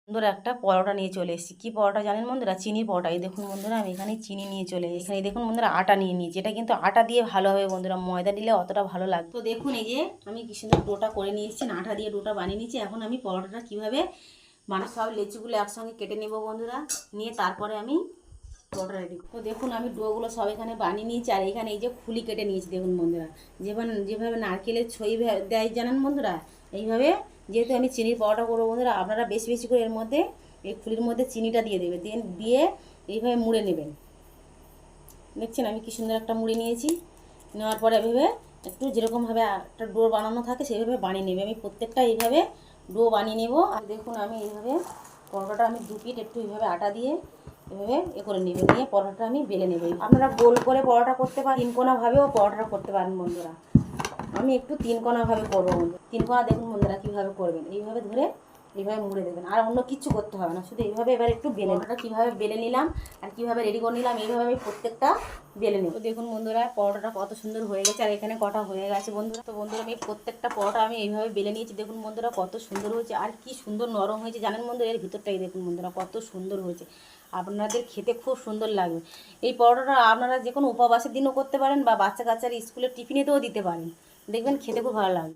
বন্ধুরা একটা পরোটা নিয়ে চলে এসেছি। কী পরোটা জানেন বন্ধুরা? চিনির পরোটা। এই দেখুন বন্ধুরা, আমি এখানে চিনি নিয়ে চলে এসেছি। এখানে দেখুন বন্ধুরা, আটা নিয়ে নিয়েছি। এটা কিন্তু আটা দিয়ে ভালো হবে বন্ধুরা, ময়দা দিলে অতটা ভালো লাগবে। তো দেখুন, এই যে আমি কি সুন্দর ডোটা করে নিয়ে এসেছি, আটা দিয়ে ডোটা বানিয়ে নিয়েছি। এখন আমি পরোটাটা কীভাবে সব লেচিগুলো একসঙ্গে কেটে নেব বন্ধুরা, নিয়ে তারপরে আমি পরোটা রেডি। তো দেখুন, আমি ডোগুলো সব এখানে বানিয়ে নিয়েছি। আর এখানে এই যে খুলি কেটে নিয়েছি দেখুন বন্ধুরা, যেভাবে নারকেলের ছই দেয় জানেন বন্ধুরা, এইভাবে। যেহেতু আমি চিনির পরোটা করবো বন্ধুরা, আপনারা বেশি বেশি করে এর মধ্যে এই খুলির মধ্যে চিনিটা দিয়ে দেবে, দিয়ে এইভাবে মুড়ে নেবেন। দেখছেন আমি কি সুন্দর একটা মুড়ে নিয়েছি। নেওয়ার পরে এভাবে একটু যেরকমভাবে একটা ডো বানানো থাকে সেইভাবে বানিয়ে নেবে। আমি প্রত্যেকটা এইভাবে ডো বানিয়ে নেব। আর দেখুন, আমি এইভাবে পরোটাটা আমি দু পিঠ একটু এইভাবে আটা দিয়ে এভাবে করে নেবে, নিয়ে পরোটাটা আমি বেলে নেব। আপনারা গোল করে পরোটা করতে পারেন, তিনকোনাভাবেও পরোটাটা করতে পারেন বন্ধুরা। আমি একটু তিনকোনাভাবে করবো বন্ধু। তিনকোনা দেখুন বন্ধুরা কীভাবে করবেন, এইভাবে ধরে এইভাবে মুড়ে দেবেন। আর অন্য কিছু করতে হবে না, শুধু এইভাবে এবার একটু পরোটাটা কীভাবে বেলে নিলাম আর কীভাবে রেডি করে নিলাম, এইভাবে আমি প্রত্যেকটা বেলে নেব। দেখুন বন্ধুরা, পরোটাটা কত সুন্দর হয়ে গেছে। আর এখানে কটা হয়ে গেছে বন্ধুরা। তো বন্ধুরা, আমি প্রত্যেকটা পরোটা আমি এইভাবে বেলে নিয়েছি। দেখুন বন্ধুরা কত সুন্দর হয়েছে, আর কি সুন্দর নরম হয়েছে জানেন বন্ধুরা। এর ভিতরটাই দেখুন বন্ধুরা কত সুন্দর হয়েছে, আপনাদের খেতে খুব সুন্দর লাগবে। এই পরোটাটা আপনারা যে কোনো উপবাসের দিনও করতে পারেন, বা বাচ্চা কাচ্চার স্কুলের টিফিনেতেও দিতে পারেন। দেখবেন খেতে খুব ভালো লাগবে।